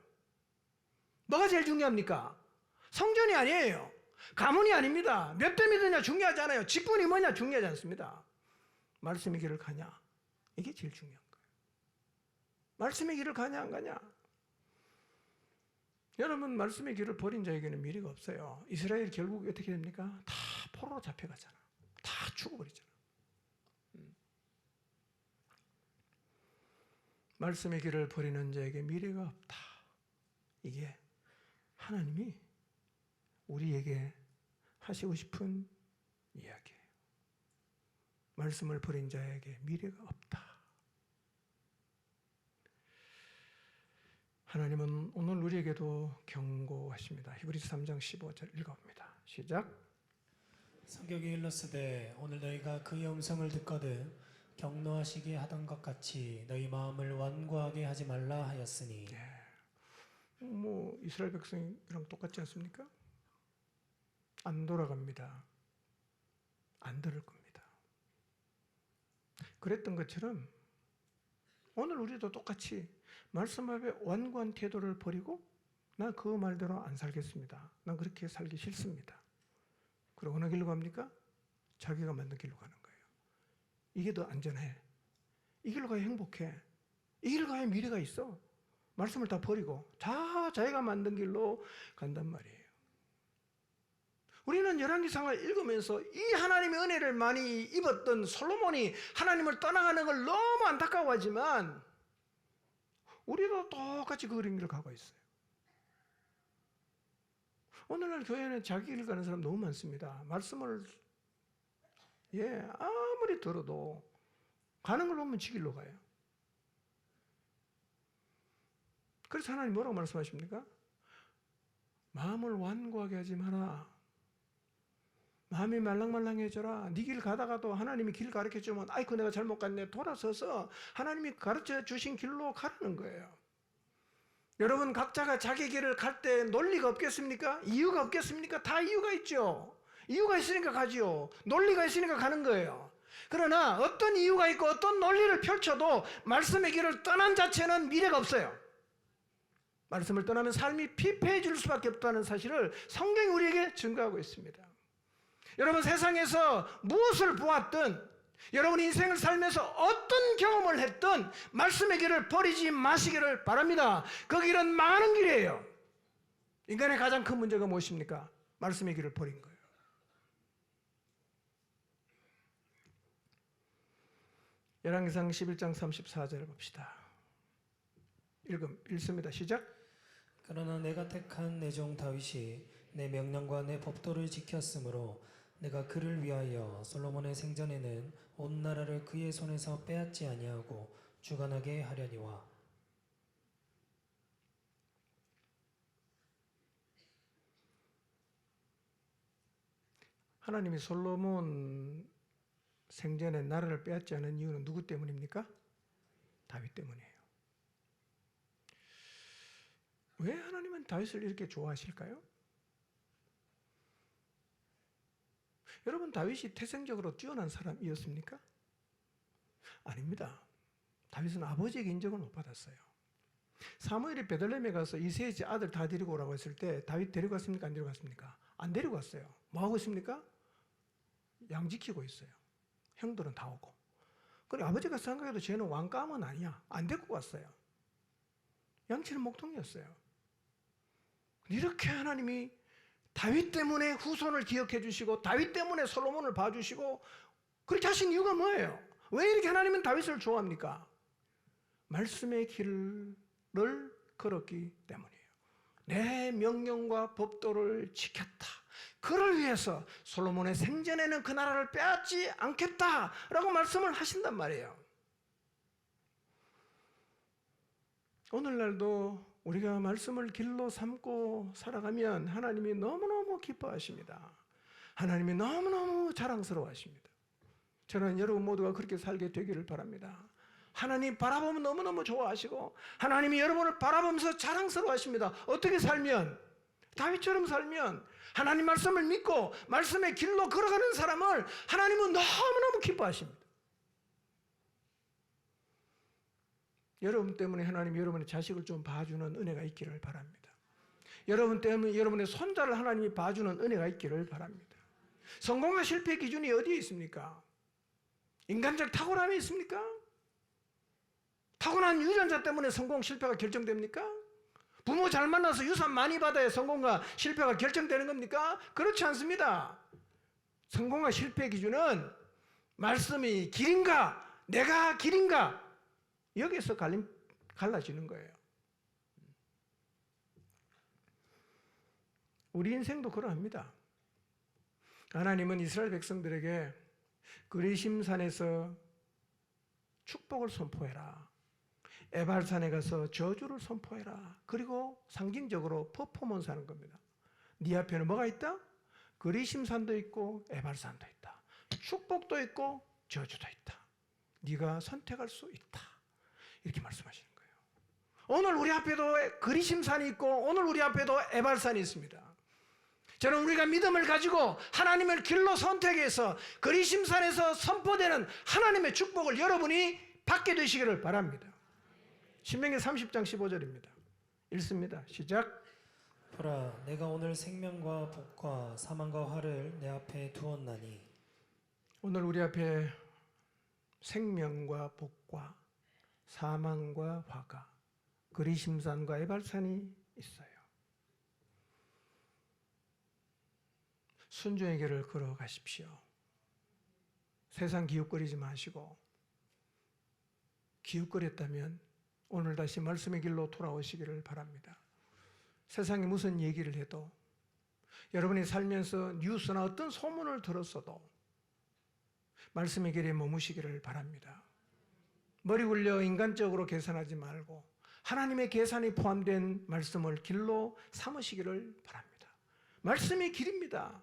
뭐가 제일 중요합니까? 성전이 아니에요. 가문이 아닙니다. 몇 대 믿느냐 중요하지 않아요. 직분이 뭐냐 중요하지 않습니다. 말씀의 길을 가냐, 이게 제일 중요한 거예요. 말씀의 길을 가냐 안 가냐. 여러분, 말씀의 길을 버린 자에게는 미래가 없어요. 이스라엘 결국 어떻게 됩니까? 다 포로로 잡혀가잖아. 다 죽어버리잖아. 말씀의 길을 버리는 자에게 미래가 없다. 이게 하나님이 우리에게 하시고 싶은 이야기예요. 말씀을 버린 자에게 미래가 없다. 하나님은 오늘 우리에게도 경고하십니다. 히브리서 3장 15절 읽어봅니다. 시작. 성경에 일렀으되 오늘 너희가 그의 음성을 듣거든 경노하시게 하던 것 같이 너희 마음을 완고하게 하지 말라 하였으니. 이스라엘 백성이랑 똑같지 않습니까? 안 돌아갑니다. 안 들을 겁니다. 그랬던 것처럼 오늘 우리도 똑같이 말씀 앞에 완고한 태도를 버리고 나 그 말대로 안 살겠습니다. 난 그렇게 살기 싫습니다. 그리고 어느 길로 갑니까? 자기가 만든 길로 가는 거예요. 이게 더 안전해. 이 길로 가야 행복해. 이 길로 가야 미래가 있어. 말씀을 다 버리고 자기가 만든 길로 간단 말이에요. 우리는 열왕기상을 읽으면서 이 하나님의 은혜를 많이 입었던 솔로몬이 하나님을 떠나가는 걸 너무 안타까워하지만 우리도 똑같이 그 길을 가고 있어요. 오늘날 교회는 자기 길 가는 사람 너무 많습니다. 말씀을 아무리 들어도 가는 걸 보면 지 길로 가요. 그래서 하나님 뭐라고 말씀하십니까? 마음을 완고하게 하지 마라. 마음이 말랑말랑해져라. 네 길 가다가도 하나님이 길 가르쳐주면 아이고 내가 잘못 갔네. 돌아서서 하나님이 가르쳐 주신 길로 가라는 거예요. 여러분 각자가 자기 길을 갈 때 논리가 없겠습니까? 이유가 없겠습니까? 다 이유가 있죠. 이유가 있으니까 가지요. 논리가 있으니까 가는 거예요. 그러나 어떤 이유가 있고 어떤 논리를 펼쳐도 말씀의 길을 떠난 자체는 미래가 없어요. 말씀을 떠나면 삶이 피폐해질 수밖에 없다는 사실을 성경이 우리에게 증거하고 있습니다. 여러분 세상에서 무엇을 보았든 여러분 인생을 살면서 어떤 경험을 했든 말씀의 길을 버리지 마시기를 바랍니다. 그 길은 망하는 길이에요. 인간의 가장 큰 문제가 무엇입니까? 말씀의 길을 버린 거예요. 열왕기상 11장 34절을 봅시다. 읽습니다. 시작. 그러나 내가 택한 내 종 다윗이 내 명령과 내 법도를 지켰으므로 내가 그를 위하여 솔로몬의 생전에는 온 나라를 그의 손에서 빼앗지 아니하고 주관하게 하려니와. 하나님이 솔로몬 생전에 나라를 빼앗지 않은 이유는 누구 때문입니까? 다윗 때문이에요. 왜 하나님은 다윗을 이렇게 좋아하실까요? 여러분, 다윗이 태생적으로 뛰어난 사람이었습니까? 아닙니다. 다윗은 아버지에게 인정을 못 받았어요. 사무엘이 베들레헴에 가서 이새의 아들 다 데리고 오라고 했을 때 다윗 데리고 갔습니까? 안 데리고 갔습니까? 안 데리고 갔어요. 뭐 하고 있습니까? 양 지키고 있어요. 형들은 다 오고. 그리고 아버지가 생각해도 쟤는 왕감은 아니야. 안 데리고 갔어요. 양치는 목동이었어요. 이렇게 하나님이 다윗 때문에 후손을 기억해 주시고 다윗 때문에 솔로몬을 봐주시고 그렇게 하신 이유가 뭐예요? 왜 이렇게 하나님은 다윗을 좋아합니까? 말씀의 길을 걸었기 때문이에요. 내 명령과 법도를 지켰다. 그를 위해서 솔로몬의 생전에는 그 나라를 빼앗지 않겠다라고 말씀을 하신단 말이에요. 오늘날도 우리가 말씀을 길로 삼고 살아가면 하나님이 너무너무 기뻐하십니다. 하나님이 너무너무 자랑스러워하십니다. 저는 여러분 모두가 그렇게 살게 되기를 바랍니다. 하나님 바라보면 너무너무 좋아하시고 하나님이 여러분을 바라보면서 자랑스러워하십니다. 어떻게 살면? 다윗처럼 살면 하나님 말씀을 믿고 말씀의 길로 걸어가는 사람을 하나님은 너무너무 기뻐하십니다. 여러분 때문에 하나님 여러분의 자식을 좀 봐주는 은혜가 있기를 바랍니다. 여러분 때문에 여러분의 손자를 하나님이 봐주는 은혜가 있기를 바랍니다. 성공과 실패 기준이 어디에 있습니까? 인간적 탁월함이 있습니까? 타고난 유전자 때문에 성공 실패가 결정됩니까? 부모 잘 만나서 유산 많이 받아야 성공과 실패가 결정되는 겁니까? 그렇지 않습니다. 성공과 실패 기준은 말씀이 길인가 내가 길인가 여기에서 갈라지는 거예요. 우리 인생도 그러합니다. 하나님은 이스라엘 백성들에게 그리심산에서 축복을 선포해라. 에발산에 가서 저주를 선포해라. 그리고 상징적으로 퍼포먼스 하는 겁니다. 네 앞에는 뭐가 있다? 그리심산도 있고 에발산도 있다. 축복도 있고 저주도 있다. 네가 선택할 수 있다. 이렇게 말씀하시는 거예요. 오늘 우리 앞에도 그리심산이 있고 오늘 우리 앞에도 에발산이 있습니다. 저는 우리가 믿음을 가지고 하나님을 길로 선택해서 그리심산에서 선포되는 하나님의 축복을 여러분이 받게 되시기를 바랍니다. 신명기 30장 15절입니다. 읽습니다. 시작. 보라, 내가 오늘 생명과 복과 사망과 화를 내 앞에 두었나니. 오늘 우리 앞에 생명과 복과 사망과 화가 그리심산과 에발산이 있어요. 순종의 길을 걸어가십시오. 세상 기웃거리지 마시고 기웃거렸다면 오늘 다시 말씀의 길로 돌아오시기를 바랍니다. 세상이 무슨 얘기를 해도 여러분이 살면서 뉴스나 어떤 소문을 들었어도 말씀의 길에 머무시기를 바랍니다. 머리 굴려 인간적으로 계산하지 말고 하나님의 계산이 포함된 말씀을 길로 삼으시기를 바랍니다. 말씀이 길입니다.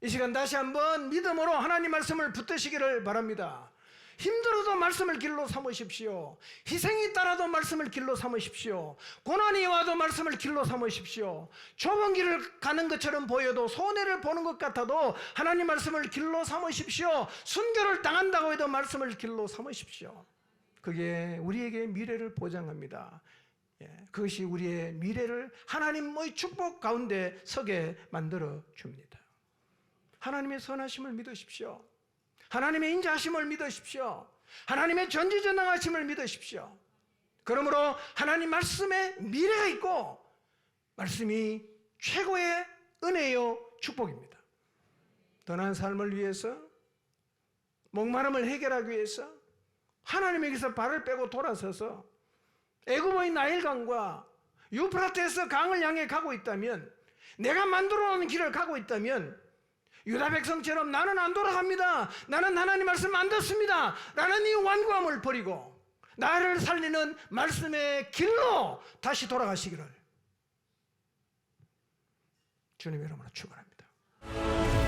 이 시간 다시 한번 믿음으로 하나님 말씀을 붙드시기를 바랍니다. 힘들어도 말씀을 길로 삼으십시오. 희생이 따라도 말씀을 길로 삼으십시오. 고난이 와도 말씀을 길로 삼으십시오. 좁은 길을 가는 것처럼 보여도 손해를 보는 것 같아도 하나님 말씀을 길로 삼으십시오. 순교를 당한다고 해도 말씀을 길로 삼으십시오. 그게 우리에게 미래를 보장합니다. 그것이 우리의 미래를 하나님의 축복 가운데 서게 만들어 줍니다. 하나님의 선하심을 믿으십시오. 하나님의 인자하심을 믿으십시오. 하나님의 전지전능하심을 믿으십시오. 그러므로 하나님 말씀에 미래가 있고 말씀이 최고의 은혜요 축복입니다. 더 나은 삶을 위해서 목마름을 해결하기 위해서 하나님에게서 발을 빼고 돌아서서 애굽의 나일강과 유프라테스 강을 향해 가고 있다면 내가 만들어 놓은 길을 가고 있다면 유다 백성처럼 나는 안 돌아갑니다. 나는 하나님 말씀 안 듣습니다. 라는 이 완고함을 버리고 나를 살리는 말씀의 길로 다시 돌아가시기를 주님의 이름으로 축원합니다.